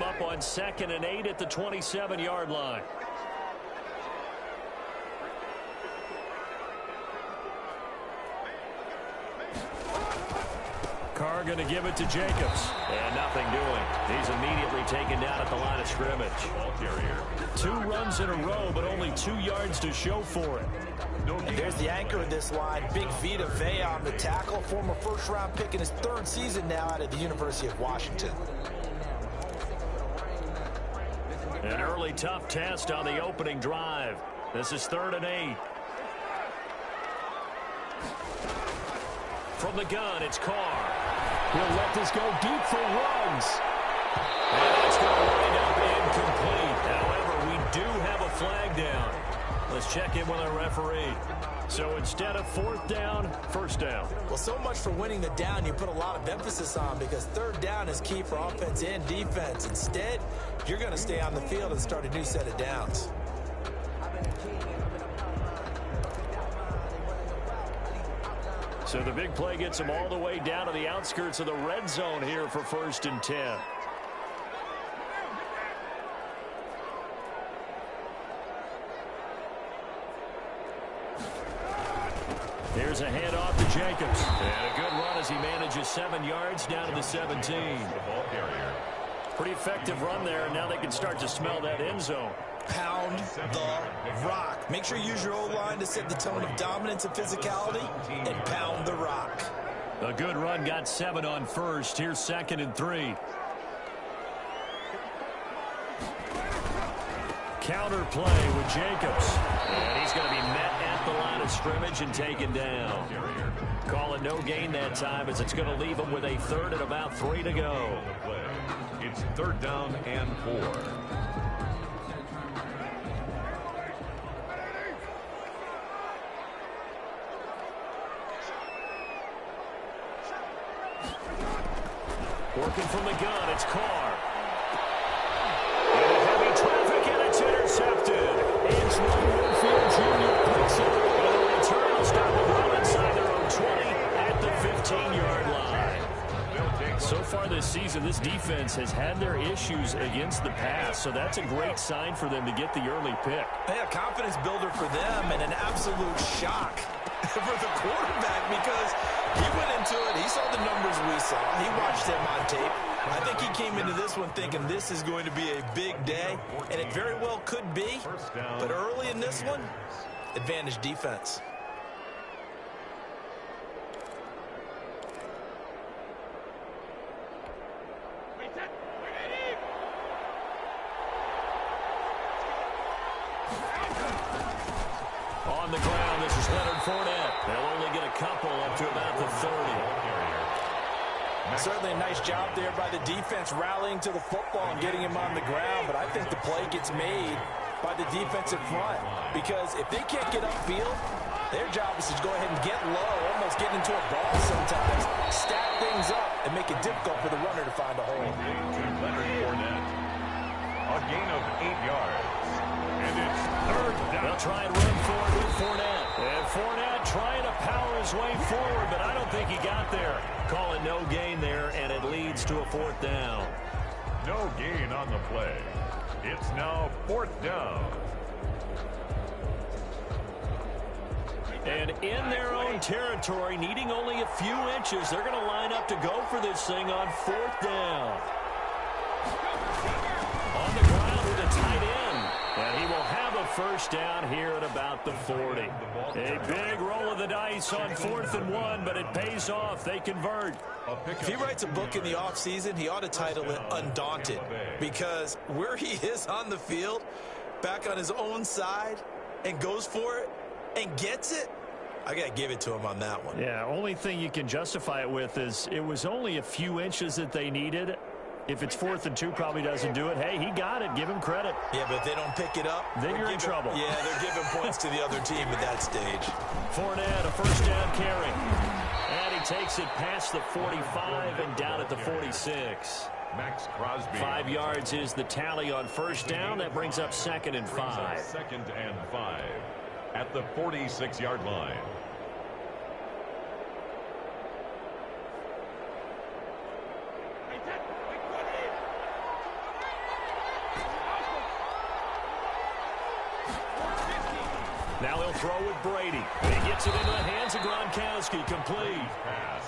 them up on 2nd and 8 at the 27-yard line. Carr going to give it to Jacobs. And nothing doing. He's immediately taken down at the line of scrimmage. Ball carrier. 2 runs in a row, but only 2 yards to show for it. And there's the anchor of this line, Big Vita Vea on the tackle, former first-round pick in his 3rd season now out of the University of Washington. An early tough test on the opening drive. This is 3rd and 8. From the gun, it's Carr. He'll let this go deep for runs. And it's going to wind up incomplete. However, we do have a flag down. Let's check in with our referee. So instead of 4th down, 1st down. Well, so much for winning the down you put a lot of emphasis on, because 3rd down is key for offense and defense. Instead, you're going to stay on the field and start a new set of downs. So the big play gets them all the way down to the outskirts of the red zone here for 1st and 10. Here's a handoff to Jacobs. And a good run as he manages 7 yards down to the 17. Pretty effective run there, and now they can start to smell that end zone. Pound the rock. Make sure you use your O-line to set the tone of dominance and physicality, and pound the rock. A good run, got 7 on 1st. Here's 2nd and 3. Counter play with Jacobs. And he's going to be met at the line of scrimmage and taken down. Call it no gain that time, as it's going to leave him with a 3rd and about 3 to go. It's 3rd down and 4. Working from the gun, it's Carr. Into heavy traffic, and it's intercepted. Antoine Winfield Jr. picks it. And the return will stop them well inside their own 20 at the 15-yard line. So far this season, this defense has had their issues against the pass, so that's a great sign for them to get the early pick. Hey, a confidence builder for them, and an absolute shock for the quarterback, because he went into it, he saw the numbers we saw, he watched them on tape. I think he came into this one thinking this is going to be a big day, and it very well could be, but early in this one, advantage defense. On the ground, this is Leonard Fournette. They'll only get a couple up to about the 30. Certainly a nice job there by the defense rallying to the football and getting him on the ground, but I think the play gets made by the defensive front, because if they can't get upfield, their job is to go ahead and get low, almost get into a ball sometimes, stack things up, and make it difficult for the runner to find a hole. Leonard Fournette. A gain of 8 yards. And it's 3rd down. They'll try and run forward with Fournette. And Fournette trying to power his way forward, but I don't think he got there. Call it no gain there, and it leads to a 4th down. No gain on the play. It's now 4th down. And in their own territory, needing only a few inches, they're going to line up to go for this thing on 4th down. On the ground with a tight end. And he will have a 1st down here at about the 40. A big roll of the dice on 4th and 1, but it pays off. They convert. If he writes a book in the offseason, he ought to title it Undaunted, because where he is on the field, back on his own side, and goes for it and gets it, I got to give it to him on that one. Yeah, only thing you can justify it with is it was only a few inches that they needed. If it's 4th and 2, probably doesn't do it. Hey, he got it. Give him credit. Yeah, but if they don't pick it up, then you're in trouble. Yeah, they're giving points to the other team at that stage. Fournette, a 1st down carry. And he takes it past the 45 and down at the 46. Max Crosby. 5 yards is the tally on 1st down. That brings up 2nd and 5. 2nd and 5 at the 46-yard line. Now he'll throw with Brady. He gets it into the hands of Gronkowski. Complete.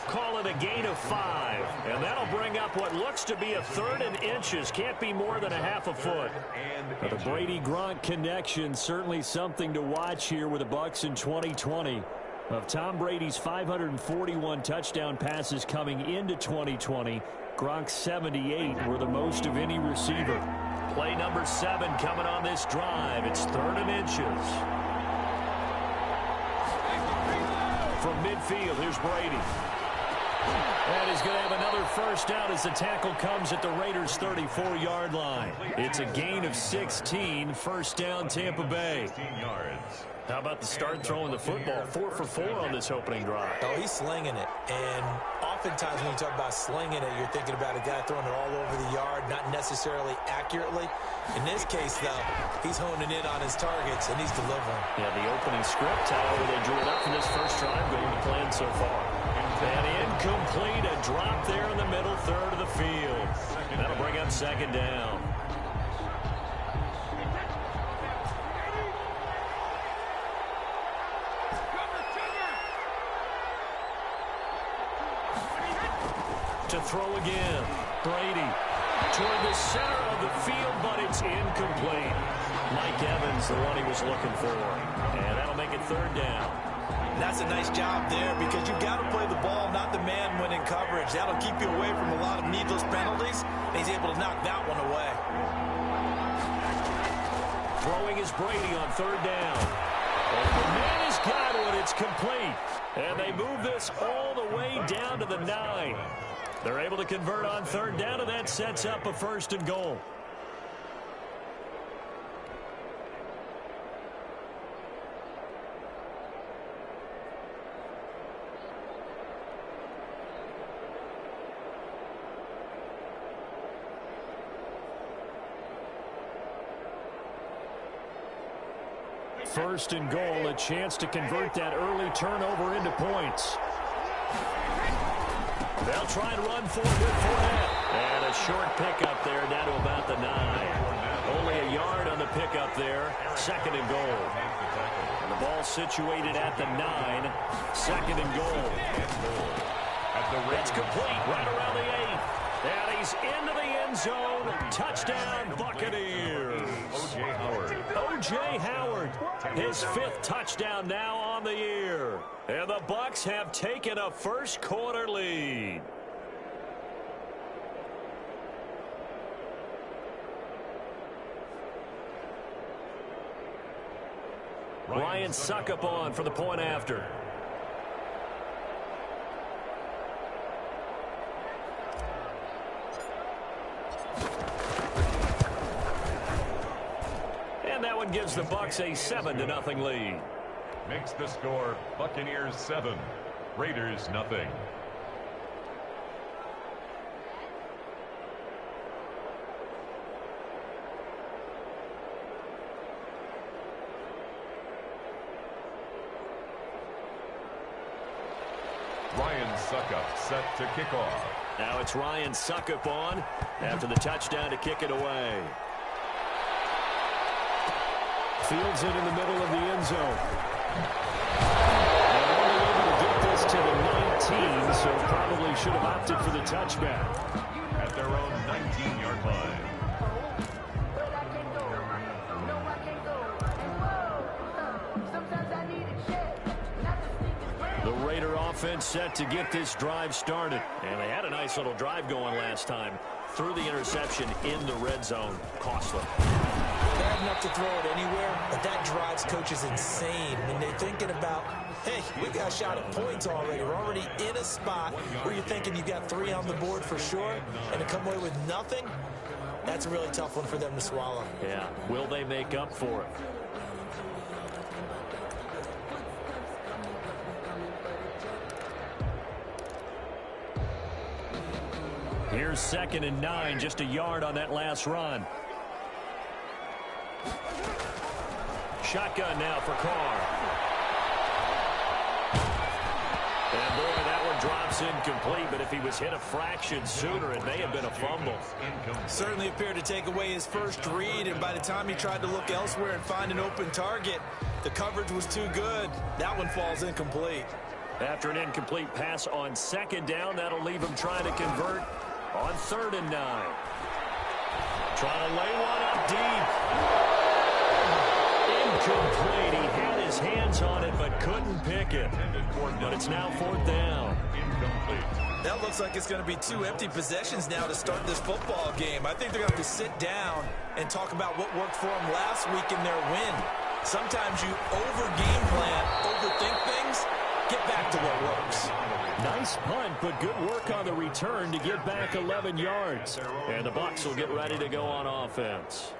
Call it a gain of 5. And that'll bring up what looks to be a 3rd and inches. Can't be more than a half a foot. But the Brady-Gronk connection, certainly something to watch here with the Bucs in 2020. Of Tom Brady's 541 touchdown passes coming into 2020, Gronk's 78 were the most of any receiver. Play number 7 coming on this drive. It's 3rd and inches. From midfield, here's Brady. And he's going to have another first down as the tackle comes at the Raiders' 34-yard line. It's a gain of 16, first down Tampa Bay. How about the start throwing the football? 4 for 4 on this opening drive. Oh, he's slinging it. And oftentimes when you talk about slinging it, you're thinking about a guy throwing it all over the yard, not necessarily accurately. In this case, though, he's honing in on his targets, and he's delivering. Yeah, the opening script, however, they drew it up for this first drive, going to plan so far. And incomplete, a drop there in the middle third of the field. That'll bring up 2nd down. To throw again. Brady toward the center of the field, but it's incomplete. Mike Evans, the one he was looking for. And that'll make it 3rd down. That's a nice job there because you've got to play the ball, not the man when in coverage. That'll keep you away from a lot of needless penalties, and he's able to knock that one away. Throwing is Brady on 3rd down. And the man has got it. It's complete. And they move this all the way down to the 9. They're able to convert on 3rd down, and that sets up a 1st and goal. First and goal, a chance to convert that early turnover into points. They'll try and run for it with Fournette. And a short pickup there down to about the 9. Only a yard on the pickup there. 2nd and goal. And the ball situated at the 9. 2nd and goal. That's complete right around the 8. And he's into the end zone. Touchdown, Buccaneers. O.J. Howard, his 5th touchdown now on the year. And the Bucs have taken a first quarter lead. Ryan Suckup on for the point after. And that one gives the Bucs a 7-0 lead. Makes the score Buccaneers 7, Raiders nothing. Ryan Suckup set to kick off. Now it's Ryan Suckup on after the touchdown to kick it away. Fields it in the middle of the end zone. And only able to get this to the 19, so probably should have opted for the touchback. At their own 19-yard line. The Raider offense set to get this drive started. And they had a nice little drive going last time. Threw the interception in the red zone. Costly. Bad enough to throw it anywhere, but that drives coaches insane when they're thinking about, hey, we got a shot at points already. We're already in a spot where you're thinking you got 3 on the board for sure, and to come away with nothing, that's a really tough one for them to swallow. Yeah, will they make up for it? Here's 2nd and 9, just a yard on that last run. Shotgun now for Carr. And boy, that it drops incomplete, but if he was hit a fraction sooner, it may have been a fumble. Certainly appeared to take away his first read, and by the time he tried to look elsewhere and find an open target, the coverage was too good. That one falls incomplete. After an incomplete pass on second down, that'll leave him trying to convert on 3rd and 9. Trying to lay one up deep. Incomplete. He had his hands on it but couldn't pick it. But it's now 4th down. That looks like it's going to be 2 empty possessions now to start this football game. I think they're going to have to sit down and talk about what worked for them last week in their win. Sometimes you over-game plan, overthink things, get back to what works. Nice punt, but good work on the return to get back 11 yards. And the Bucs will get ready to go on offense.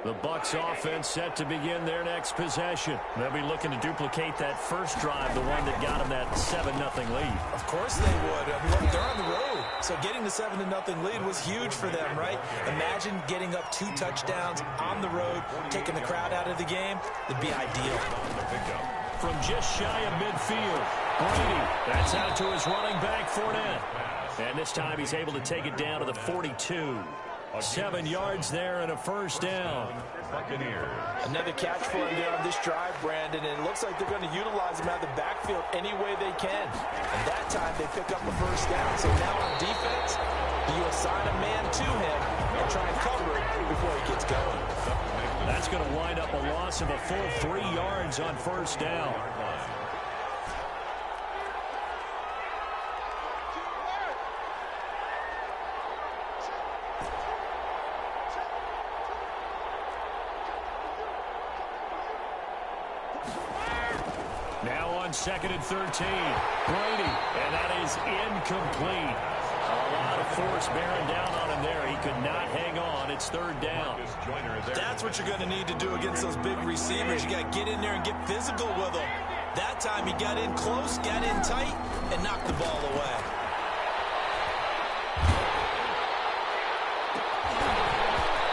The Bucs offense set to begin their next possession. They'll be looking to duplicate that first drive, the one that got them that 7-0 lead. Of course they would. I mean, look, they're on the road. So getting the 7-0 lead was huge for them, right? Imagine getting up 2 touchdowns on the road, taking the crowd out of the game. It'd be ideal. From just shy of midfield, Brady, that's out to his running back, Fournette. And this time he's able to take it down to the 42. 7 yards there and a first down. Another catch for him there on this drive, Brandon, and it looks like they're going to utilize him out of the backfield any way they can. And that time they pick up the first down. So now on defense, do you assign a man to him and try and cover it before he gets going? That's going to wind up a loss of a full 3 yards on first down. Now on 2nd and 13, Brady, and that is incomplete. A lot of force bearing down on him there. He could not hang on. It's 3rd down. That's what you're going to need to do against those big receivers. You got to get in there and get physical with them. That time he got in close, got in tight, and knocked the ball away.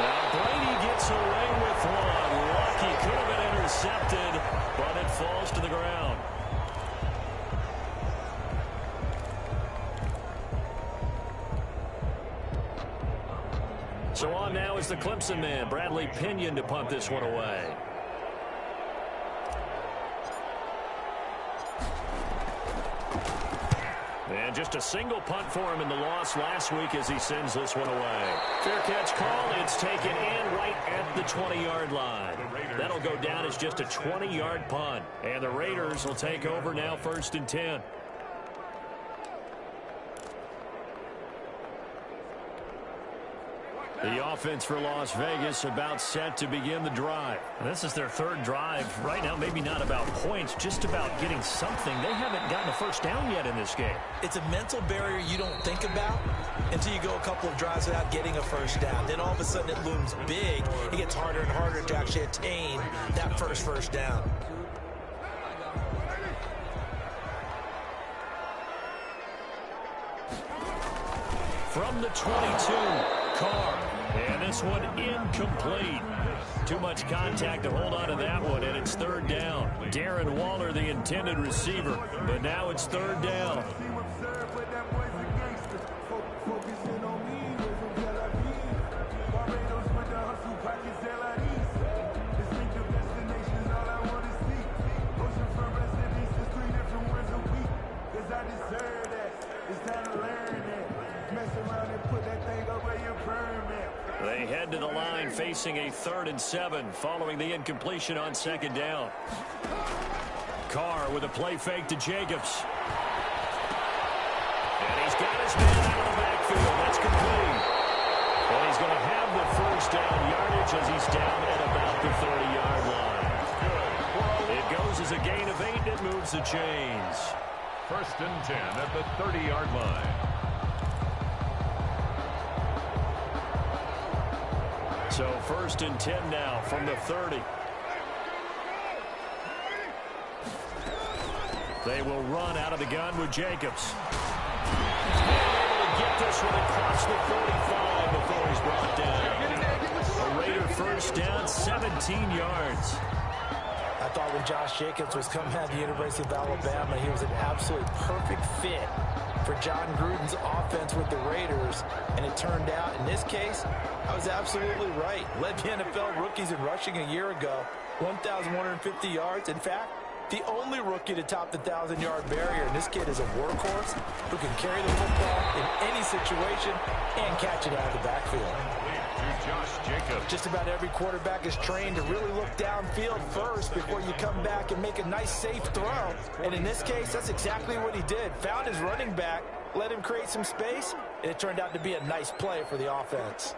Now Brady gets away with one. Lucky, could have been intercepted, but it falls to the ground. So on now is the Clemson man, Bradley Pinion, to punt this one away. And just a single punt for him in the loss last week as he sends this one away. Fair catch call. It's taken in right at the 20-yard line. That'll go down as just a 20-yard punt. And the Raiders will take over now 1st and 10. The offense for Las Vegas about set to begin the drive. And this is their 3rd drive. Right now, maybe not about points, just about getting something. They haven't gotten a first down yet in this game. It's a mental barrier you don't think about until you go a couple of drives without getting a first down. Then all of a sudden it looms big. It gets harder and harder to actually attain that first down. From the 22, Carr. And this one incomplete. Too much contact to hold on to that one, and it's 3rd down. Darren Waller, the intended receiver, but now it's 3rd down. They head to the line facing a 3rd and 7 following the incompletion on 2nd down. Carr with a play fake to Jacobs. And he's got his man out of the backfield. That's complete. And he's going to have the first down yardage as he's down at about the 30-yard line. It goes as a gain of 8, and it moves the chains. 1st and 10 at the 30-yard line. So 1st and 10 now from the 30. They will run out of the gun with Jacobs. Able to get this one across the 45. before he's brought down. A Raider first down, 17 yards. I thought when Josh Jacobs was coming out of the University of Alabama, he was an absolutely perfect fit for John Gruden's offense with the Raiders. And it turned out, in this case, I was absolutely right. Led the NFL rookies in rushing a year ago, 1,150 yards. In fact, the only rookie to top the 1,000-yard barrier. And this kid is a workhorse who can carry the football in any situation and catch it out of the backfield. Josh Jacobs. Just about every quarterback is trained to really look downfield first before you come back and make a nice, safe throw. And in this case, that's exactly what he did. Found his running back, let him create some space, and it turned out to be a nice play for the offense.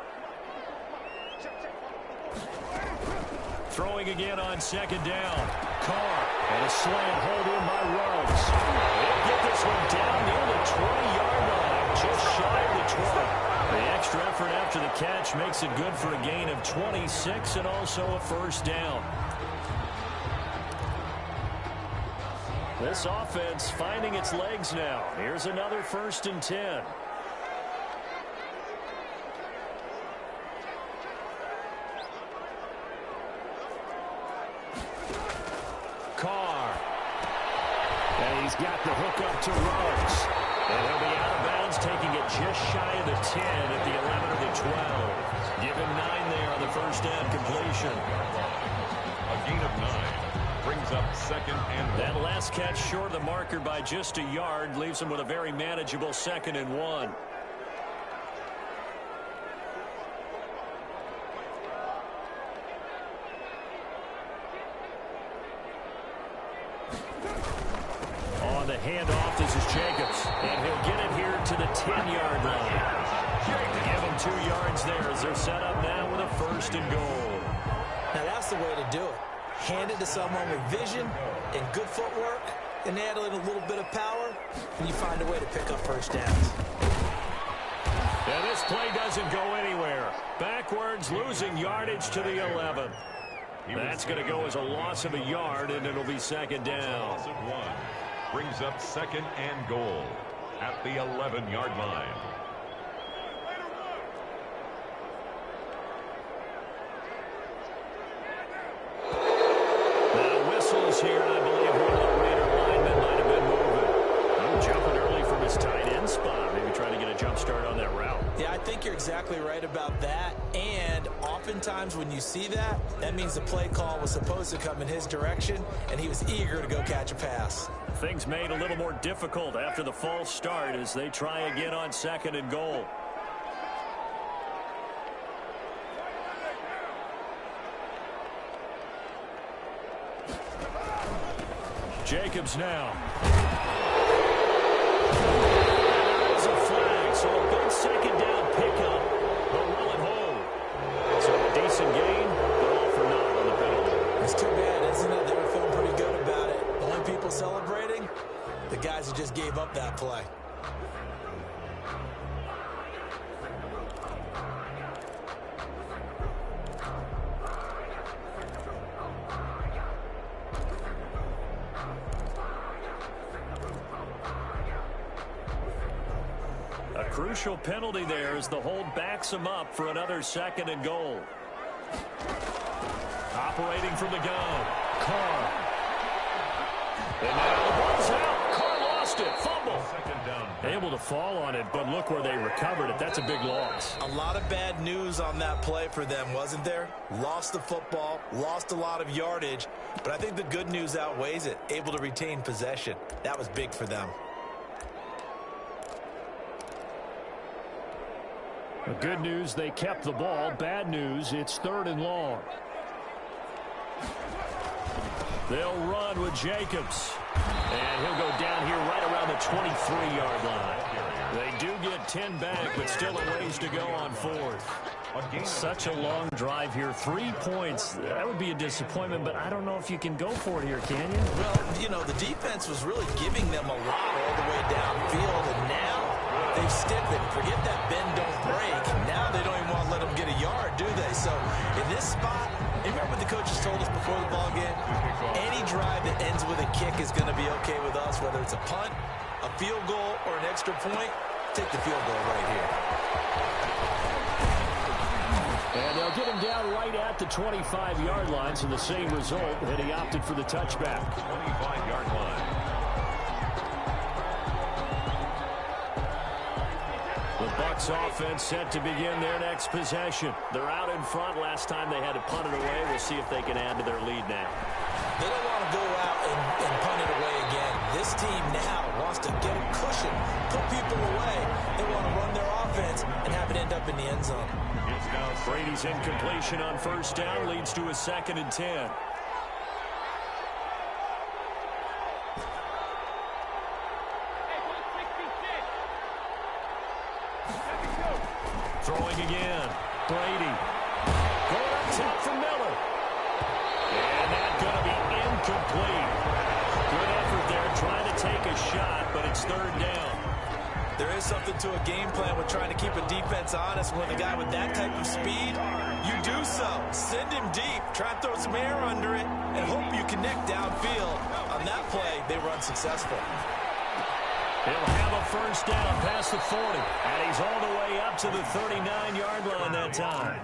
Throwing again on second down. Carr, and a slant hold in by Ruggs. They'll get this one down near the 20-yard line, just shy of the 20. The extra effort after the catch makes it good for a gain of 26 and also a first down. This offense finding its legs now. Here's another 1st and 10. Carr. And he's got the hook up to Ruggs. And he'll be out of bounds, taking it just shy of the 10 at the 11 or the 12. Give him 9 there on the first down completion. A gain of 9 brings up 2nd and 1. That last catch short of the marker by just a yard leaves him with a very manageable 2nd and 1. On the handoff, this is Jacobs, and he'll get it here to the 10-yard line. Give him 2 yards there as they're set up now with a 1st and goal. Now that's the way to do it. Hand it to someone with vision and good footwork, and add in a little bit of power, and you find a way to pick up first downs. And this play doesn't go anywhere. Backwards, losing yardage to the 11. That's going to go as a loss of a yard, and it'll be 2nd down. Loss of 1 brings up 2nd and goal at the 11-yard line. Now whistles here, and I believe one of the Raider linemen might have been moving. Jumping early from his tight end spot, maybe trying to get a jump start on that route. Yeah, I think you're exactly right about that. And oftentimes when you see that, that means the play call was supposed to come in his direction, and he was eager to go catch a pass. Things made a little more difficult after the false start as they try again on 2nd and goal. Jacobs now. There's a flag, so a big 2nd down pickup, but will it hold? So a decent gain, but all for naught on the penalty. It's too bad, isn't it? They were feeling pretty good about it. The only people celebrating, the guys who just gave up that play. A crucial penalty there as the hold backs him up for another 2nd and goal. Operating from the gun, Carr. And now the ball's out. Carr lost it. Fumble. 2nd down. Able to fall on it, but look where they recovered it. That's a big loss. A lot of bad news on that play for them, wasn't there? Lost the football, lost a lot of yardage, but I think the good news outweighs it. Able to retain possession. That was big for them. The good news, they kept the ball. Bad news, it's 3rd and long. They'll run with Jacobs. And he'll go down here right around the 23-yard line. They do get 10 back, but still a ways to go on 4th. Such a long drive here. 3 points. That would be a disappointment, but I don't know if you can go for it here, can you? Well, you know, the defense was really giving them a lot all the way downfield, and now they've stiffened. Forget that bend, don't break. Now they don't even want to let them get a yard, do they? So in this spot, remember what the coaches told us before the ball game? Any drive that ends with a kick is going to be okay with us, whether it's a punt, a field goal, or an extra point. take the field goal right here. And they'll get him down right at the 25-yard line, so the same result, and he opted for the touchback. 25-yard line. The Bucs offense set to begin their next possession. They're out in front. Last time they had to punt it away. We'll see if they can add to their lead now. They don't want to go out and punt it away again. This team now wants to get a cushion, put people away. They want to run their offense and have it end up in the end zone. Brady's incompletion on first down leads to a 2nd and 10. Throwing again. Brady. Going up top for Miller. And that's going to be incomplete. Good effort there trying to take a shot, but it's 3rd down. There is something to a game plan with trying to keep a defense honest. With a guy with that type of speed, you do so. Send him deep. Try and throw some air under it and hope you connect downfield. On that play, they were unsuccessful. He'll have a first down past the 40. And he's all the way up to the 39-yard line that time.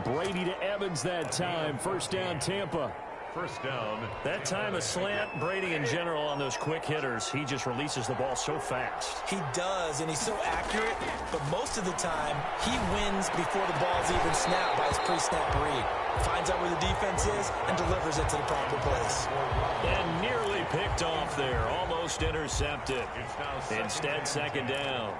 Brady to Evans that time. First down, Tampa. First down. That time a slant. Brady in general on those quick hitters, he just releases the ball so fast. He does, and he's so accurate, but most of the time, he wins before the ball's even snapped by his pre-snap read. Finds out where the defense is and delivers it to the proper place. And nearly picked off there. Almost intercepted. Instead, 2nd down.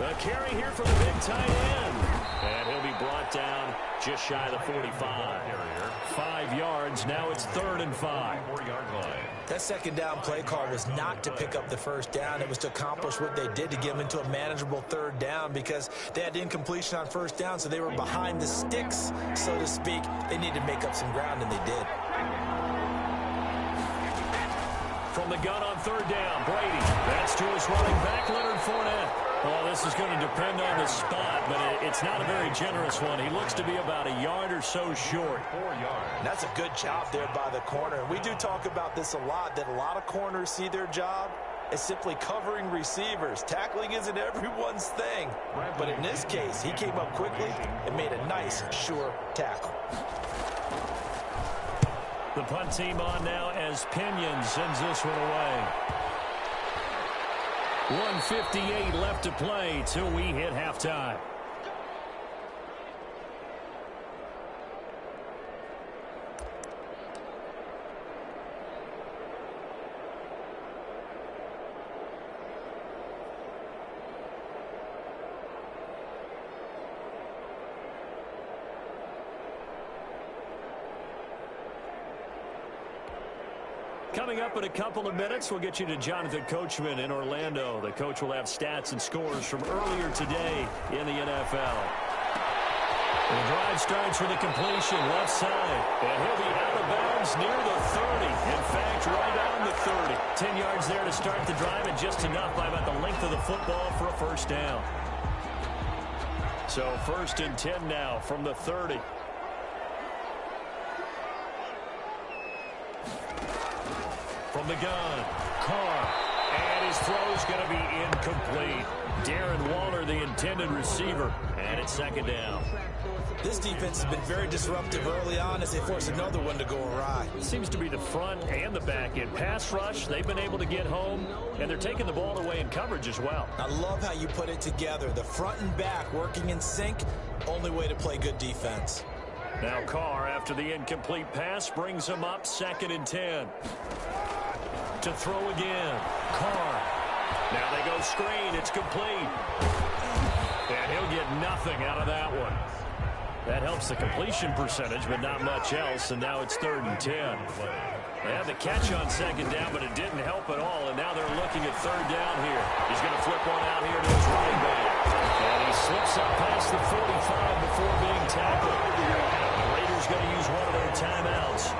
A carry here from the big tight end. And he'll be brought down just shy of the 45. 5 yards. Now it's 3rd and 5. That 2nd down play call was not to pick up the first down. It was to accomplish what they did to get them into a manageable 3rd down because they had incompletion on first down, so they were behind the sticks, so to speak. They needed to make up some ground, and they did. From the gun on 3rd down, Brady. That's to his running back, Leonard Fournette. Well, this is going to depend on the spot, but it's not a very generous one. He looks to be about a yard or so short. 4 yards. That's a good job there by the corner. We do talk about this a lot, that a lot of corners see their job as simply covering receivers. Tackling isn't everyone's thing. But in this case, he came up quickly and made a nice, sure tackle. The punt team on now as Pinion sends this one away. 1:58 left to play till we hit halftime. Coming up in a couple of minutes, we'll get you to Jonathan Coachman in Orlando. The coach will have stats and scores from earlier today in the NFL. The drive starts with a completion left side, and he'll be out of bounds near the 30. In fact, right on the 30. 10 yards there to start the drive, and just enough by about the length of the football for a first down. So 1st and 10 now from the 30. From the gun, Carr, and his throw's going to be incomplete. Darren Waller, the intended receiver, and it's 2nd down. This defense has been very disruptive early on as they force another one to go awry. It seems to be the front and the back end. Pass rush, they've been able to get home, and they're taking the ball away in coverage as well. I love how you put it together. The front and back working in sync, only way to play good defense. Now Carr, after the incomplete pass, brings him up 2nd and 10. To throw again. Carr. Now they go screen. It's complete. And he'll get nothing out of that one. That helps the completion percentage, but not much else. And now it's 3rd and 10. They had the catch on 2nd down, but it didn't help at all. And now they're looking at 3rd down here. He's going to flip one out here to his running back. And he slips up past the 45 before being tackled. The Raiders going to use one of their timeouts.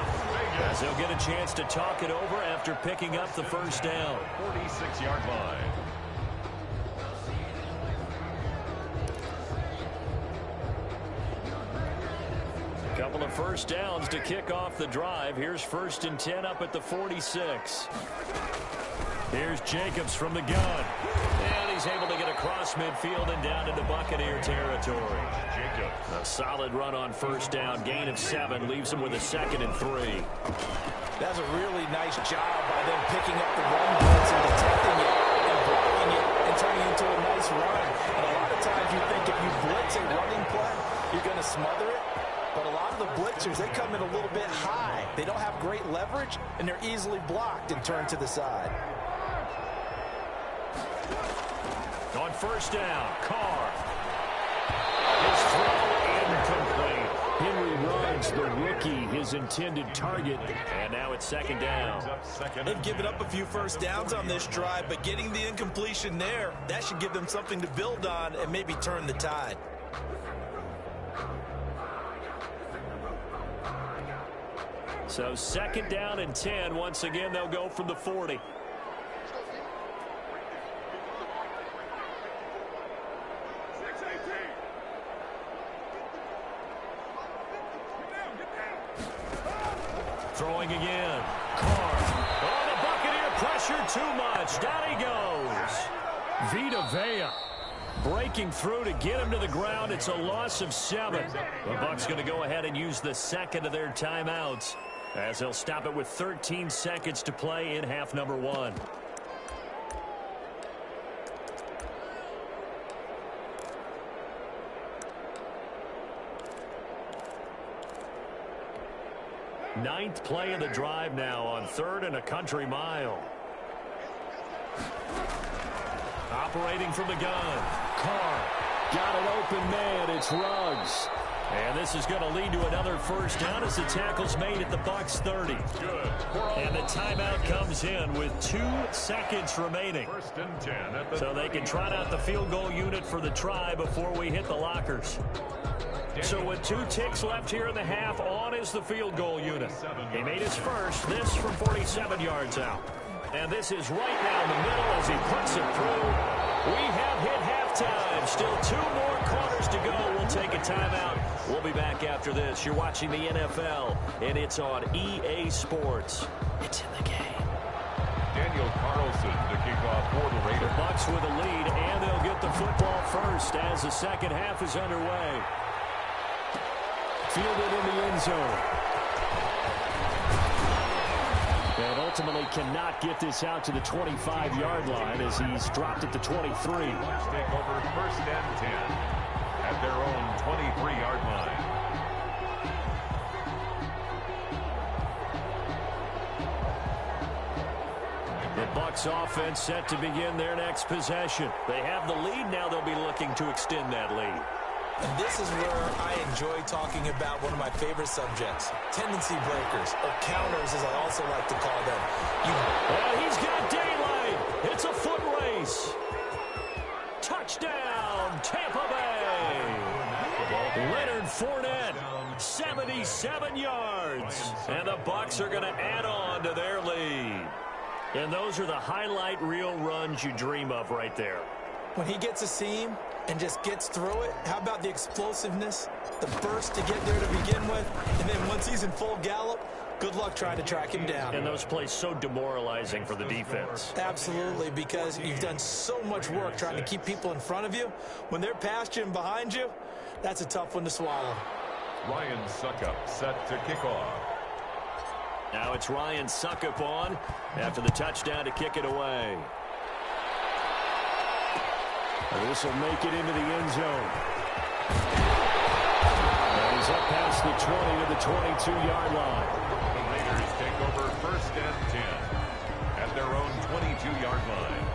As as they'll get a chance to talk it over after picking up the first down. 46-yard line. Couple of first downs to kick off the drive. Here's 1st and 10 up at the 46. Here's Jacobs from the gun. And he's able to get across midfield and down into Buccaneer territory. Jacobs. A solid run on first down. Gain of 7 leaves him with a 2nd and 3. That's a really nice job by them picking up the run blitz and detecting it and blocking it and turning it into a nice run. And a lot of times you think if you blitz a running play, you're going to smother it. But a lot of the blitzers, they come in a little bit high. They don't have great leverage, and they're easily blocked and turned to the side. On first down, Carr. His throw incomplete. Henry Ruggs, the rookie, his intended target. And now it's 2nd down. They've given up a few first downs on this drive, but getting the incompletion there, that should give them something to build on and maybe turn the tide. So 2nd down and 10. Once again, they'll go from the 40. Throwing again. Carr. Oh, the Buccaneer pressure too much. Down he goes. Vita Vea breaking through to get him to the ground. It's a loss of 7. The Bucs going to go ahead and use the 2nd of their timeouts, as they'll stop it with 13 seconds to play in half number 1. Ninth play of the drive now on 3rd and a country mile. Operating from the gun. Carr got an open man. It's Ruggs. And this is going to lead to another first down as the tackle's made at the Bucs 30. Good. And the timeout comes in with 2 seconds remaining. 1st and 10 at the So they can trot out the field goal unit for the try before we hit the lockers. So with 2 ticks left here in the half, on is the field goal unit. He made his first, this from 47 yards out. And this is right down the middle as he puts it through. We have hit halftime. Still 2 more quarters to go. We'll take a timeout. We'll be back after this. You're watching the NFL, and it's on EA Sports. It's in the game. Daniel Carlson to kick off for the Raiders. The Bucs with a lead, and they'll get the football first as the second half is underway. Fielded in the end zone. And ultimately cannot get this out to the 25-yard line as he's dropped at the 23. Bucs take over 1st and 10 at their own 23-yard line. The Bucs offense set to begin their next possession. They have the lead now. They'll be looking to extend that lead. And this is where I enjoy talking about one of my favorite subjects, tendency breakers, or counters as I also like to call them. He's got daylight. It's a foot race. Touchdown, Tampa Bay. Leonard Fournette, 77 yards. And the Bucs are going to add on to their lead. And those are the highlight reel runs you dream of right there. When he gets a seam and just gets through it, how about the explosiveness, the burst to get there to begin with, and then once he's in full gallop, good luck trying to track him down. And those plays so demoralizing for the defense. Absolutely, because you've done so much work trying to keep people in front of you. When they're past you and behind you, that's a tough one to swallow. Ryan Suckup set to kick off. Now it's Ryan Suckup on after the touchdown to kick it away. This will make it into the end zone. And he's up past the 20 to the 22-yard line. The Raiders take over 1st and 10 at their own 22-yard line.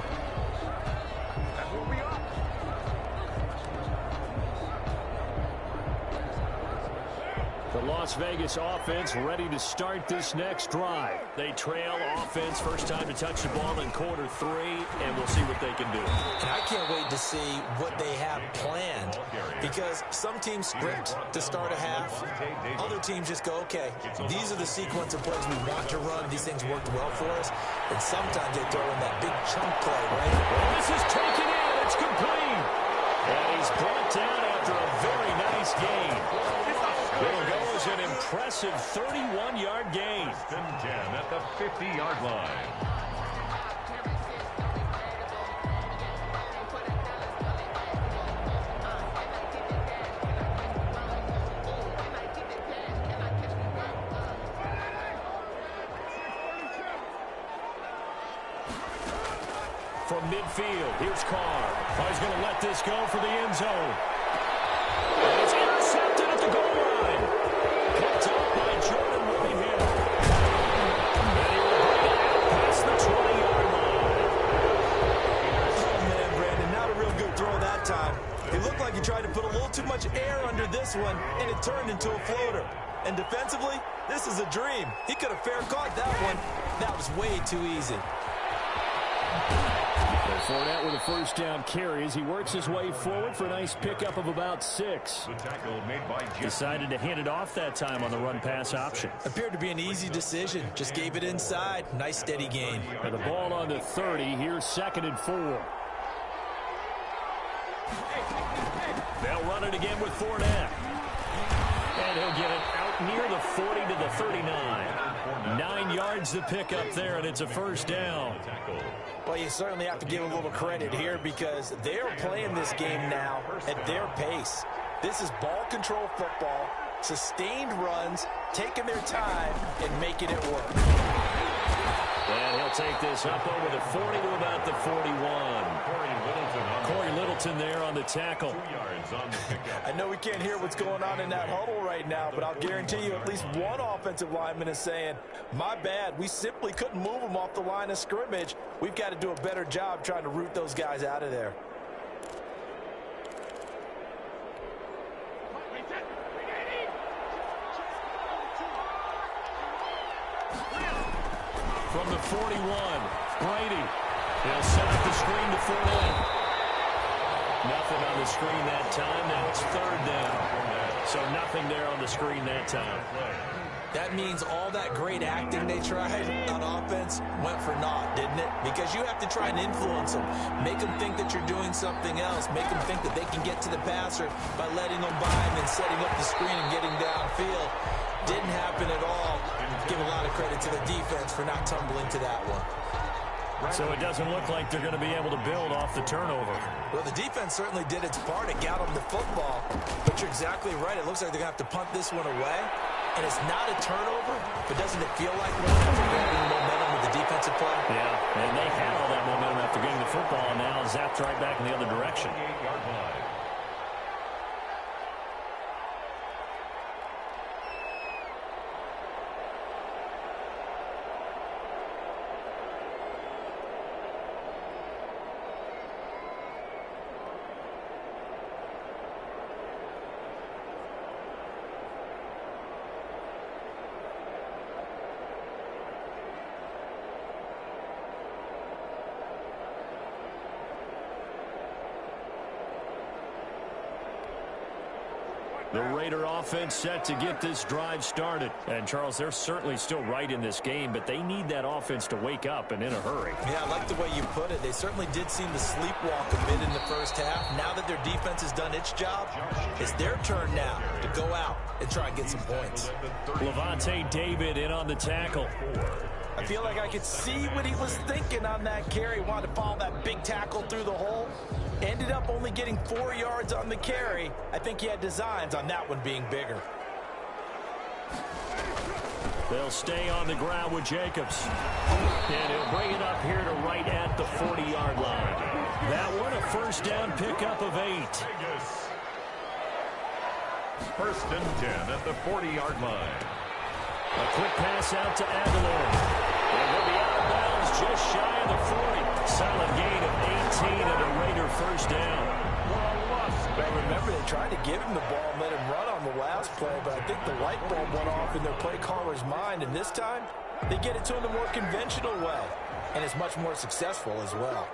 That will be up. The Las Vegas offense ready to start this next drive. They trail offense, first time to touch the ball in quarter 3, and we'll see what they can do. And I can't wait to see what they have planned, because some teams script to start a half. Other teams just go, okay, these are the sequence of plays we want to run. These things worked well for us. And sometimes they throw in that big chunk play, right? Well, this is taken in. It's complete. And he's brought down after a very nice gain. It'll go as an impressive 31-yard gain. 10 at the 50-yard line. From midfield, here's Carr. He's going to let this go for the end zone. And it's intercepted at the goal line. Picked up by Jordan Whitehead. And he will bring it out past the 20-yard line. Oh, man, Brandon, not a real good throw that time. He looked like he tried to put a little too much air under this one, and it turned into a floater. And defensively, this is a dream. He could have fair caught that one. That was way too easy. Fournette with a first down carry as he works his way forward for a nice pickup of about 6. The tackle made by Decided to hand it off that time on the run-pass option. Appeared to be an easy decision. Just gave it inside. Nice steady gain. And the ball on the 30. Here's 2nd and 4. They'll run it again with Fournette. And he'll get it out near the 40 to the 39. 9 yards to pick up there, and it's a first down. Well, you certainly have to give a little credit here because they're playing this game now at their pace. This is ball control football, sustained runs, taking their time, and making it work. And he'll take this up over the 40 to about the 41. Corey Littleton there on the tackle. 2 yards on the pickup. I know we can't hear what's going on in that huddle right now, but I'll guarantee you at least one offensive lineman is saying, my bad, we simply couldn't move them off the line of scrimmage. We've got to do a better job trying to root those guys out of there. From the 41, Brady. He'll set up the screen to Fournette. Nothing on the screen that time. Now it's 3rd down. So nothing there on the screen that time. That means all that great acting they tried on offense went for naught, didn't it? Because you have to try and influence them. Make them think that you're doing something else. Make them think that they can get to the passer by letting them by him and setting up the screen and getting downfield. Didn't happen at all. Give a lot of credit to the defense for not tumbling to that one. So it doesn't look like they're going to be able to build off the turnover. Well, the defense certainly did its part. It got them the football. But you're exactly right. It looks like they're going to have to punt this one away. And it's not a turnover, but doesn't it feel like one after getting momentum with the defensive play? Yeah, and they had all that momentum after getting the football, and now zapped right back in the other direction. 8-yard line. The Raider offense set to get this drive started. And, Charles, they're certainly still right in this game, but they need that offense to wake up and in a hurry. Yeah, I like the way you put it. They certainly did seem to sleepwalk a bit in the first half. Now that their defense has done its job, it's their turn now to go out and try and get some points. Levante David in on the tackle. I feel like I could see what he was thinking on that carry. Wanted to follow that big tackle through the hole. Ended up only getting 4 yards on the carry. I think he had designs on that one being bigger. They'll stay on the ground with Jacobs. And he'll bring it up here to right at the 40-yard line. That one a first down pickup of 8. First and 10 at the 40-yard line. A quick pass out to Aguilar. And he'll be out of bounds just shy of the 40. Solid gain of 18 and a Raider first down. For a loss Well, remember, they tried to give him the ball and let him run on the last play, but I think the light bulb went off in their play caller's mind, and this time they get it to him the more conventional way, and it's much more successful as well.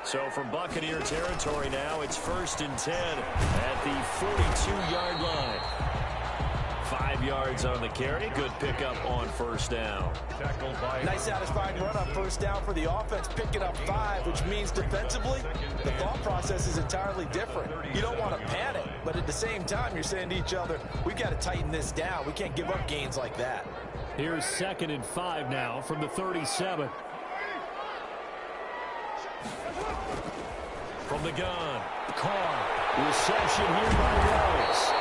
So from Buccaneer territory now, it's 1st and 10 at the 42-yard line. 5 yards on the carry. Good pickup on 1st down. Nice satisfying run on 1st down for the offense, picking up 5, which means defensively, the thought process is entirely different. You don't want to panic, but at the same time, you're saying to each other, we've got to tighten this down. We can't give up gains like that. Here's 2nd and 5 now from the 37. From the gun, Carr. Reception here by Rose.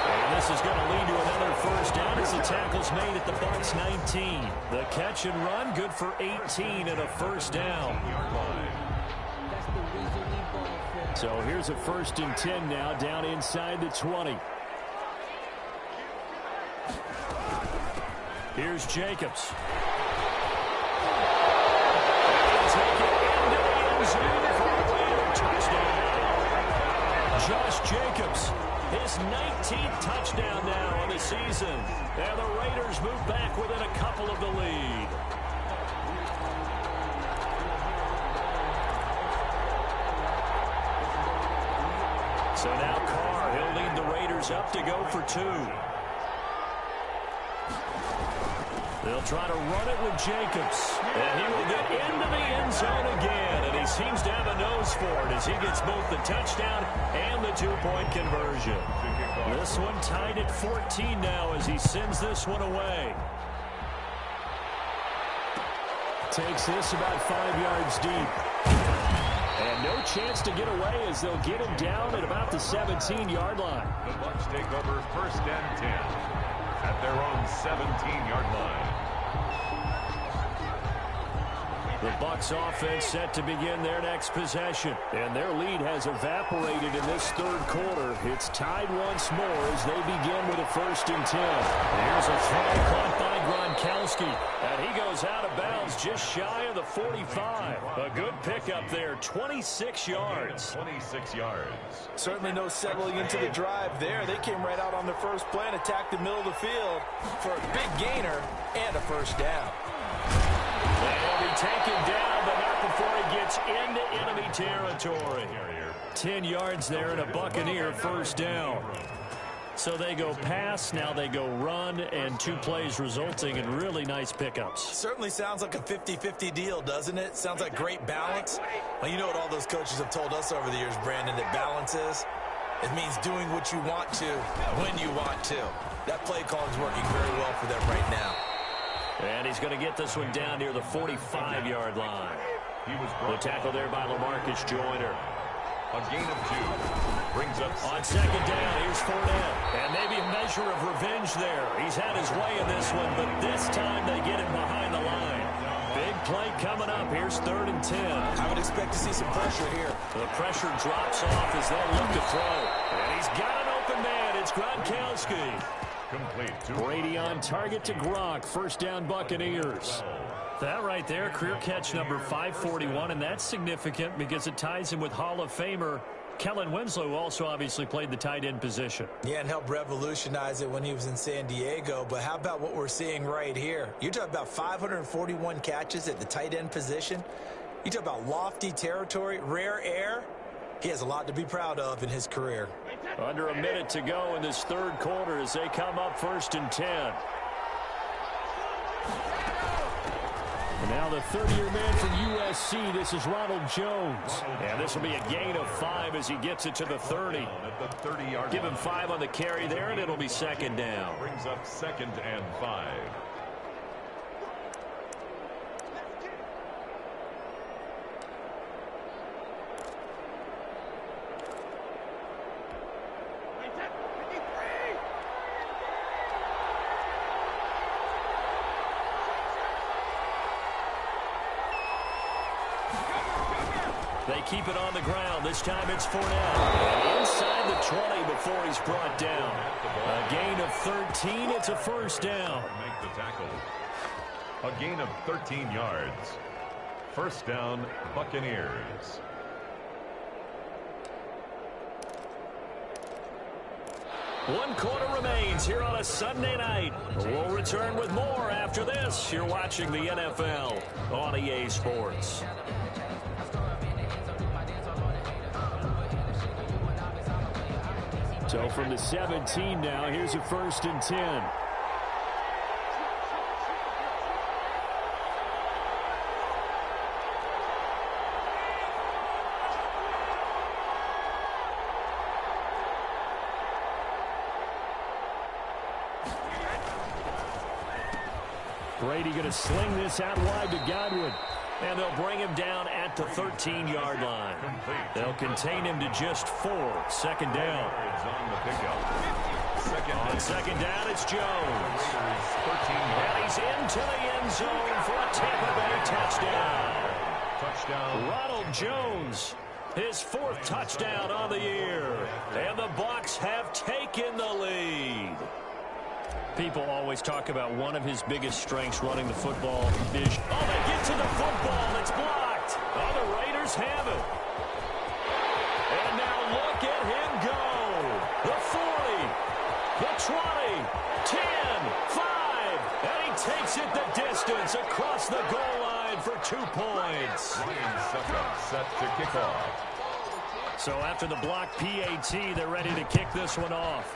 And this is going to lead to another 1st down as the tackle's made at the Bucs 19. The catch and run, good for 18 and a 1st down. So here's a 1st and 10 now, down inside the 20. Here's Jacobs. Josh Jacobs, his 19th touchdown now on the season. And the Raiders move back within a couple of the lead. So now Carr, he'll lead the Raiders up to go for 2. They'll try to run it with Jacobs. And he will get into the end zone again. And he seems to have a nose for it as he gets both the touchdown and the 2-point conversion. This one tied at 14 now as he sends this one away. Takes this about 5 yards deep. And no chance to get away as they'll get him down at about the 17-yard line. The Bucs take over 1st and 10 at their own 17-yard line. The Bucs offense set to begin their next possession. And their lead has evaporated in this 3rd quarter. It's tied once more as they begin with a 1st and 10. Here's a throw caught by Gronkowski. And he goes out of bounds just shy of the 45. A good pickup there, 26 yards. 26 yards. Certainly no settling into the drive there. They came right out on the first play and attacked the middle of the field for a big gainer and a 1st down. They'll be taken down, but not before he gets into enemy territory. 10 yards there and a Buccaneer 1st down. So they go pass, now they go run, and 2 plays resulting in really nice pickups. Certainly sounds like a 50-50 deal, doesn't it? Sounds like great balance. Well, you know what all those coaches have told us over the years, Brandon, that balance is? It means doing what you want to when you want to. That play calling is working very well for them right now. And he's going to get this one down near the 45-yard line. The tackle there by LaMarcus Joyner. A gain of 2. Brings up on 2nd down, here's Fournette. And maybe a measure of revenge there. He's had his way in this one, but this time they get him behind the line. Big play coming up. Here's 3rd and 10. I would expect to see some pressure here. The pressure drops off as they'll look to throw. And he's got an open man. It's Gronkowski. Complete. Brady on target to Gronk. 1st down Buccaneers. That right there, career catch number 541, and that's significant because it ties him with Hall of Famer Kellen Winslow, who also obviously played the tight end position. Yeah, and helped revolutionize it when he was in San Diego. But how about what we're seeing right here? You're talking about 541 catches at the tight end position. You talk about lofty territory, rare air. He has a lot to be proud of in his career. Under a minute to go in this 3rd quarter as they come up 1st and 10. And now the 30-year man from USC, this is Ronald Jones. And this will be a gain of 5 as he gets it to the 30. Give him 5 on the carry there, and it'll be 2nd down. Brings up 2nd and 5. They keep it on the ground. This time it's Fournette. And inside the 20 before he's brought down. A gain of 13. It's a 1st down. Make the tackle. A gain of 13 yards. 1st down, Buccaneers. One quarter remains here on a Sunday night. We'll return with more after this. You're watching the NFL on EA Sports. So from the 17 now, here's a 1st and 10. Brady going to sling this out wide to Godwin. And they'll bring him down at the 13-yard line. They'll contain him to just 4. 2nd down. On 2nd down, it's Jones. And he's into the end zone for a Tampa Bay touchdown. Ronald Jones, his 4th touchdown on the year. And the Bucs have taken the lead. People always talk about one of his biggest strengths running the football. Oh, they get to the football. It's blocked. Oh, the Raiders have it. And now look at him go. The 40, the 20, 10, 5. And he takes it the distance across the goal line for 2 points. Set to kick off. So after the block PAT, they're ready to kick this one off.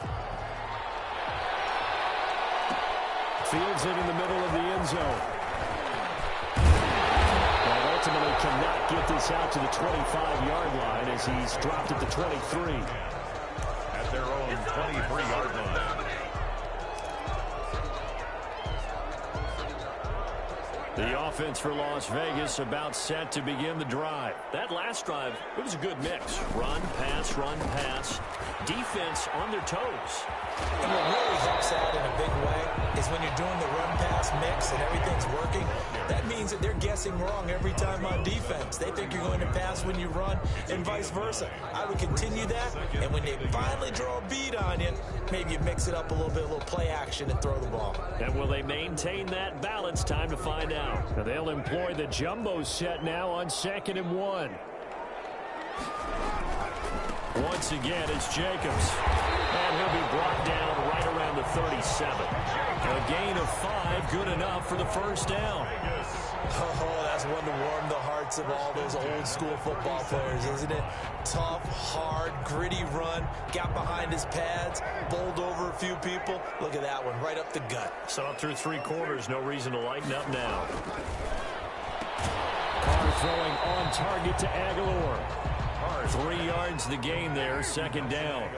Fields it in the middle of the end zone. And ultimately cannot get this out to the 25-yard line as he's dropped at the 23. At their own 23-yard line. The offense for Las Vegas about set to begin the drive. That last drive, it was a good mix. Run, pass. Defense on their toes. And what really helps out in a big way is when you're doing the run-pass mix and everything's working, that means that they're guessing wrong every time on defense. They think you're going to pass when you run and vice versa. I would continue that, and when they finally draw a beat on you, maybe you mix it up a little play action and throw the ball. And will they maintain that balance? Time to find out. Now they'll employ the jumbo set now on 2nd and 1. Once again, it's Jacobs. And he'll be brought down right around the 37. A gain of 5, good enough for the 1st down. Oh, that's one to warm the hearts of all those old-school football players, isn't it? Tough, hard, gritty run, got behind his pads, bowled over a few people. Look at that one, right up the gut. So up through 3 quarters, no reason to lighten up now. Carr throwing on target to Aguilar. 3 yards the gain there, 2nd down.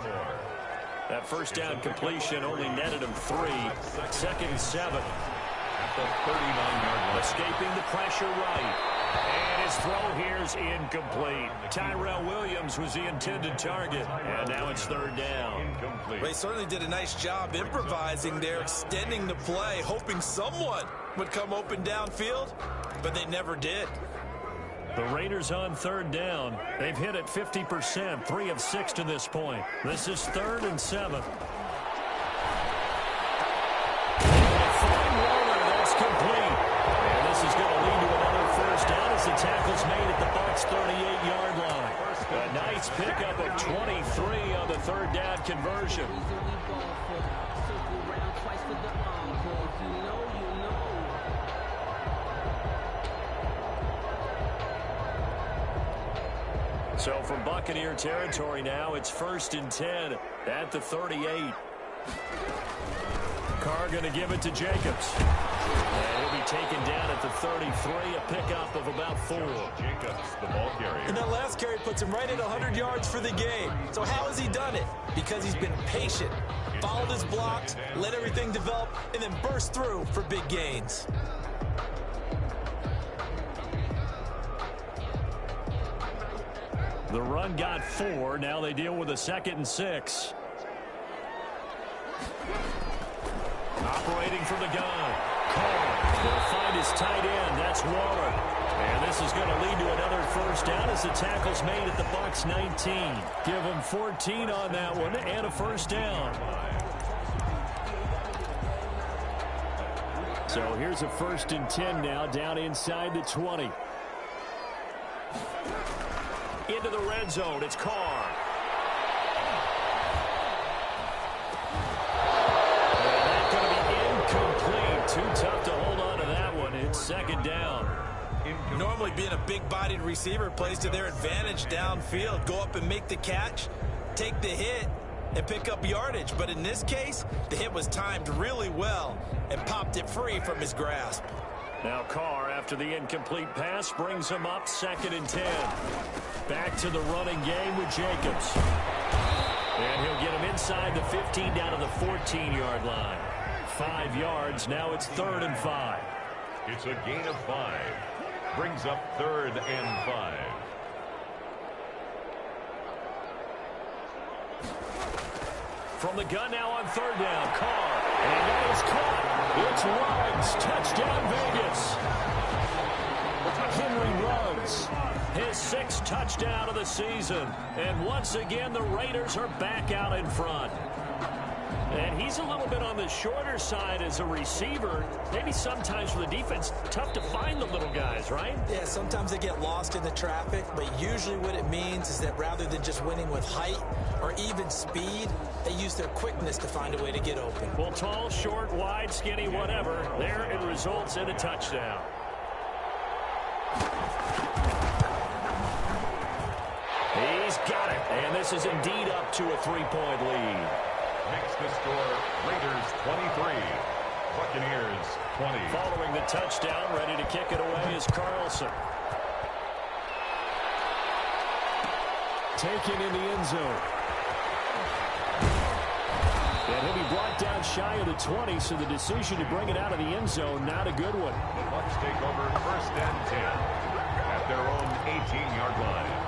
That 1st down completion only netted him 3. 2nd and 7. At the 39-yard line. Escaping the pressure right. And his throw here is incomplete. Tyrell Williams was the intended target. And now it's 3rd down. Incomplete. They certainly did a nice job improvising there, extending the play, hoping someone would come open downfield, but they never did. The Raiders on 3rd down. They've hit it 50%, 3 of 6 to this point. This is 3rd and 7. Fine roller, that's complete. And this is going to lead to another 1st down as the tackle's made at the Bucs' 38-yard line. A nice pickup of 23 on the 3rd down conversion. So from Buccaneer territory now, it's 1st and 10 at the 38. Carr going to give it to Jacobs. And he'll be taken down at the 33, a pickup of about 4. Jacobs, the ball carrier. And that last carry puts him right at 100 yards for the game. So how has he done it? Because he's been patient, followed his blocks, let everything develop, and then burst through for big gains. The run got 4. Now they deal with a 2nd and 6. Operating from the gun. Carr will find his tight end. That's Waller. And this is going to lead to another 1st down as the tackle's made at the Bucs' 19. Give them 14 on that one and a 1st down. So here's a 1st and 10 now down inside the 20. Into the red zone, it's Carr. Too tough to hold on to that one. It's second down. Normally being a big-bodied receiver plays to their advantage downfield. Go up and make the catch, take the hit, and pick up yardage. But in this case, the hit was timed really well and popped it free from his grasp. Now Carr, after the incomplete pass, brings him up 2nd and 10. Back to the running game with Jacobs. And he'll get him inside the 15 down to the 14-yard line. 5 yards. Now it's 3rd and 5. It's a gain of 5. Brings up 3rd and 5. From the gun now on 3rd down. Carr. And that is caught. It's Ruggs. Touchdown Vegas. Henry Ruggs. His 6th touchdown of the season. And once again, the Raiders are back out in front. And he's a little bit on the shorter side as a receiver. Maybe sometimes for the defense, tough to find the little guys, right? Yeah, sometimes they get lost in the traffic, but usually what it means is that rather than just winning with height or even speed, they use their quickness to find a way to get open. Well, tall, short, wide, skinny, whatever, there it results in a touchdown. He's got it, and this is indeed up to a 3-point lead. Makes the score Raiders 23, Buccaneers 20. Following the touchdown, ready to kick it away is Carlson. Taken in the end zone. And he'll be brought down shy of the 20, so the decision to bring it out of the end zone, not a good one. The Bucs take over 1st and 10 at their own 18-yard line.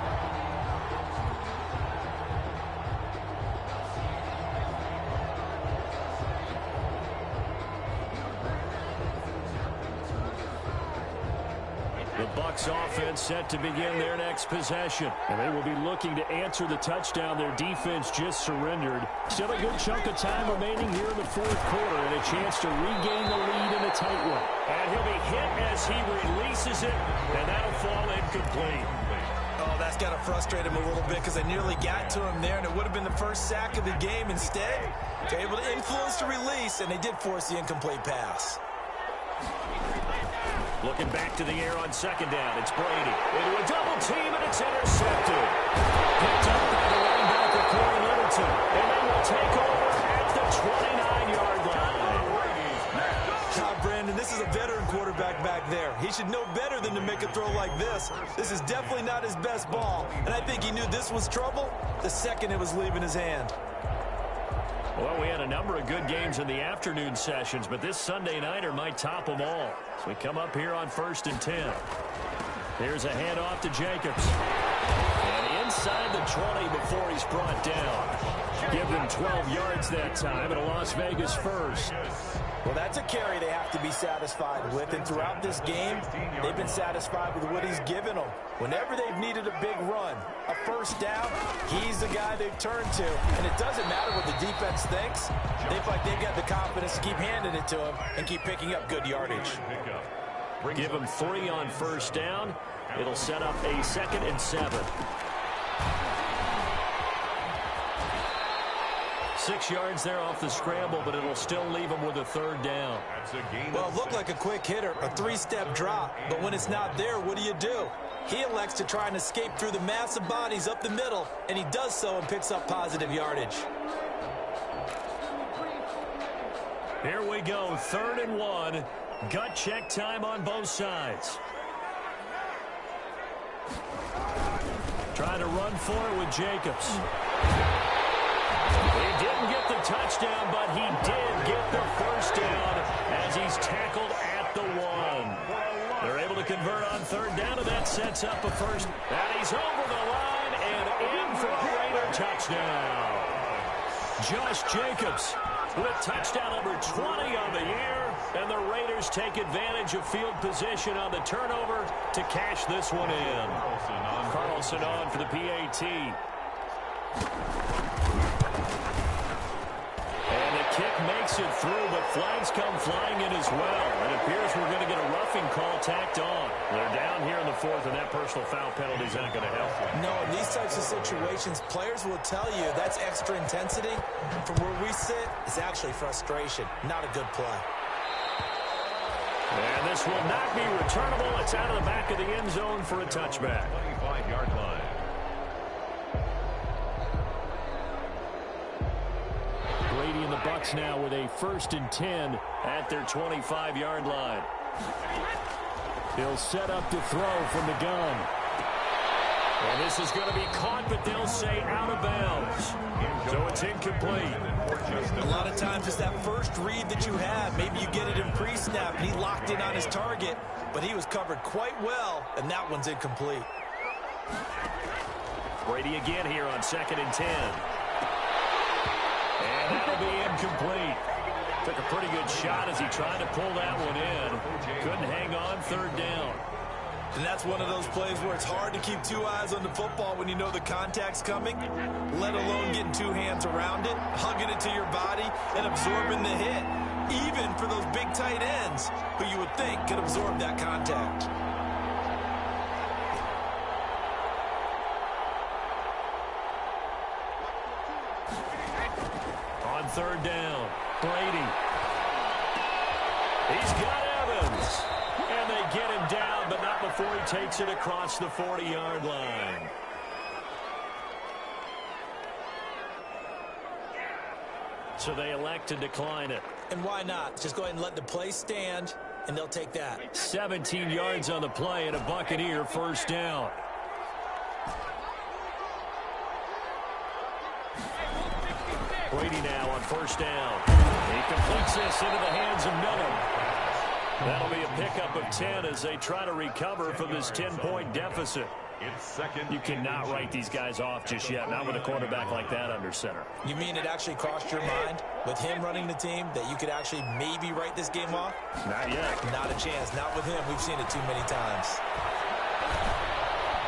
The Bucs offense set to begin their next possession. And they will be looking to answer the touchdown their defense just surrendered. Still a good chunk of time remaining here in the 4th quarter and a chance to regain the lead in a tight one. And he'll be hit as he releases it, and that'll fall incomplete. Oh, that's got to frustrate him a little bit because they nearly got to him there, and it would have been the first sack of the game. Instead, they're able to influence the release, and they did force the incomplete pass. Looking back to the air on 2nd down. It's Brady into a double team, and it's intercepted. Picked up by the running back of Corey Littleton. And they will take over at the 29-yard line. Brandon, this is a veteran quarterback back there. He should know better than to make a throw like this. This is definitely not his best ball. And I think he knew this was trouble the second it was leaving his hand. Well, we had a number of good games in the afternoon sessions, but this Sunday nighter might top them all. So we come up here on 1st and 10. Here's a handoff to Jacobs. And inside the 20 before he's brought down. Give them 12 yards that time at a Las Vegas first. Well, that's a carry they have to be satisfied with, and throughout this game, they've been satisfied with what he's given them. Whenever they've needed a big run, a 1st down, he's the guy they've turned to. And it doesn't matter what the defense thinks. They feel like they've got the confidence to keep handing it to him and keep picking up good yardage. Give him 3 on 1st down. It'll set up a 2nd and 7. 6 yards there off the scramble, but it'll still leave him with a 3rd down. Well, it looked like a quick hitter, a 3-step drop, but when it's not there, what do? He elects to try and escape through the massive bodies up the middle, and he does so and picks up positive yardage. Here we go, 3rd and 1. Gut check time on both sides. Trying to run for it with Jacobs. He didn't get the touchdown, but he did get the 1st down as he's tackled at the 1. They're able to convert on 3rd down, and that sets up a 1st. And he's over the line and in for a Raider touchdown. Josh Jacobs with touchdown number 20 on the year, and the Raiders take advantage of field position on the turnover to cash this one in. Carlson on for the PAT. And the kick makes it through, but flags come flying in as well. It appears we're going to get a roughing call tacked on. They're down here in the 4th, and that personal foul penalty is not going to help. No, in these types of situations, players will tell you that's extra intensity. From where we sit, it's actually frustration, not a good play. And this will not be returnable. It's out of the back of the end zone for a touchback. 25-yard line. Brady and the Bucs now with a 1st and 10 at their 25-yard line. He'll set up to throw from the gun. And this is going to be caught, but they'll say out of bounds. So it's incomplete. A lot of times it's that first read that you have. Maybe you get it in pre-snap, and he locked in on his target, but he was covered quite well, and that one's incomplete. Brady again here on 2nd and 10. And that'll be incomplete. Took a pretty good shot as he tried to pull that one in. Couldn't hang on 3rd down. And that's one of those plays where it's hard to keep 2 eyes on the football when you know the contact's coming, let alone getting 2 hands around it, hugging it to your body, and absorbing the hit, even for those big tight ends who you would think could absorb that contact. On 3rd down, Brady. He's got Evans. And they get him down, but not before he takes it across the 40-yard line. So they elect to decline it. And why not? Just go ahead and let the play stand, and they'll take that. 17 yards on the play and a Buccaneer 1st down. Brady now on 1st down. He completes this into the hands of Miller. That'll be a pickup of 10 as they try to recover from this 10-point deficit. You cannot write these guys off just yet, not with a quarterback like that under center. You mean it actually crossed your mind with him running the team that you could actually maybe write this game off? Not yet. Not a chance. Not with him. We've seen it too many times.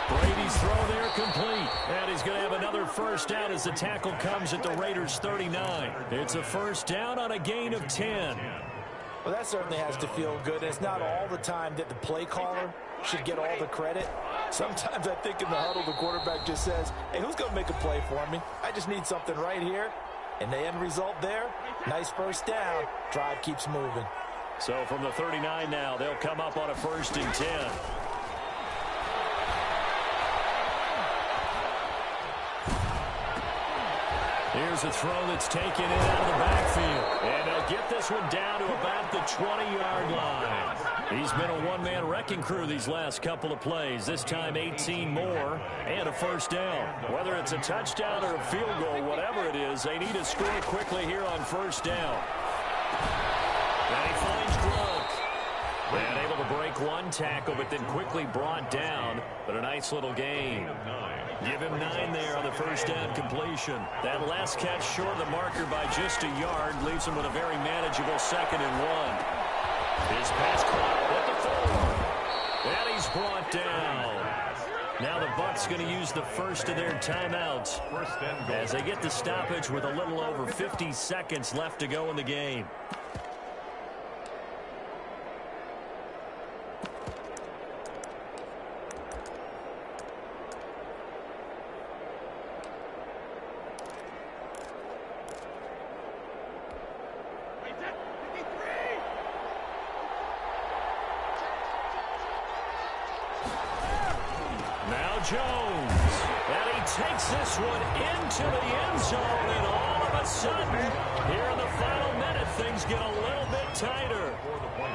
Brady's throw there complete. And he's going to have another 1st down as the tackle comes at the Raiders' 39. It's a 1st down on a gain of 10. Well, that certainly has to feel good. And it's not all the time that the play caller should get all the credit. Sometimes I think in the huddle, the quarterback just says, hey, who's going to make a play for me? I just need something right here. And the end result there, nice 1st down. Drive keeps moving. So from the 39 now, they'll come up on a 1st and 10. Here's a throw that's taken in out of the backfield. And they'll get this one down to about the 20-yard line. He's been a one-man wrecking crew these last couple of plays. This time 18 more and a 1st down. Whether it's a touchdown or a field goal, whatever it is, they need to score quickly here on 1st down. And he finds Gronk. And able to break one tackle, but then quickly brought down. But a nice little gain. Give him 9 there on the 1st down completion. That last catch short of the marker by just a yard leaves him with a very manageable 2nd and 1. His pass caught at the 4. And he's brought down. Now the Bucs going to use the first of their timeouts as they get the stoppage with a little over 50 seconds left to go in the game. Jones, and he takes this one into the end zone, and all of a sudden, here in the final minute, things get a little bit tighter.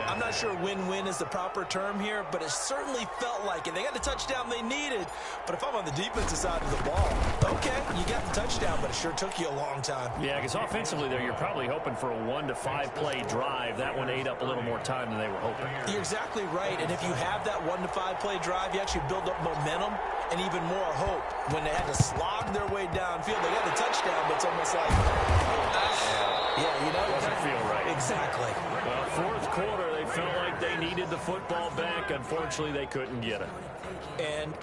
I'm not sure win-win is the proper term here, but it certainly felt like it. They got the touchdown they needed, but if I'm on the defensive side of the ball, okay, you got the touchdown, but it sure took you a long time. Yeah, because offensively there, you're probably hoping for a 1 to 5 play drive. That one ate up a little more time than they were hoping. You're exactly right, and if you have that 1 to 5 play drive, you actually build up momentum and even more hope. When they had to slog their way downfield, they got the touchdown, but it's almost like, yeah, you know, it doesn't feel right. Exactly. Well, 4th quarter, they felt like they needed the football back. Unfortunately, they couldn't get it. And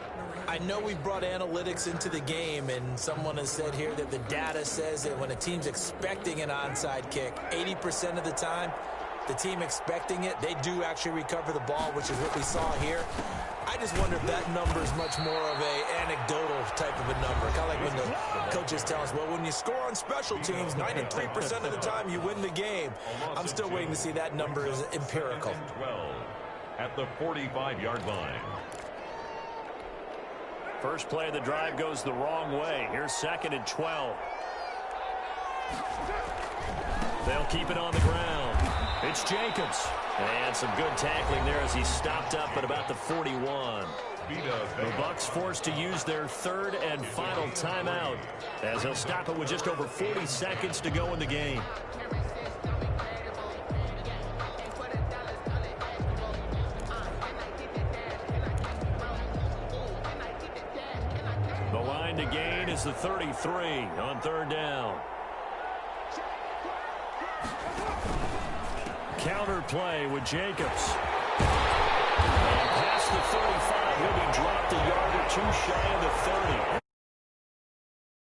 I know we brought analytics into the game, and someone has said here that the data says that when a team's expecting an onside kick, 80% of the time, the team expecting it, they do actually recover the ball, which is what we saw here. I just wonder if that number is much more of a anecdotal type of a number. Kind of like when the coaches tell us, well, when you score on special teams, 93% of the time you win the game. I'm still waiting to see that number is empirical. 12 at the 45-yard line. First play of the drive goes the wrong way. Here's 2nd and 12. They'll keep it on the ground. It's Jacobs. And some good tackling there as he stopped up at about the 41. The Bucs forced to use their 3rd and final timeout as he'll stop it with just over 40 seconds to go in the game. The line to gain is the 33 on 3rd down. Counter play with Jacobs. And past the 35, he'll be dropped a yard or two shy of the 30.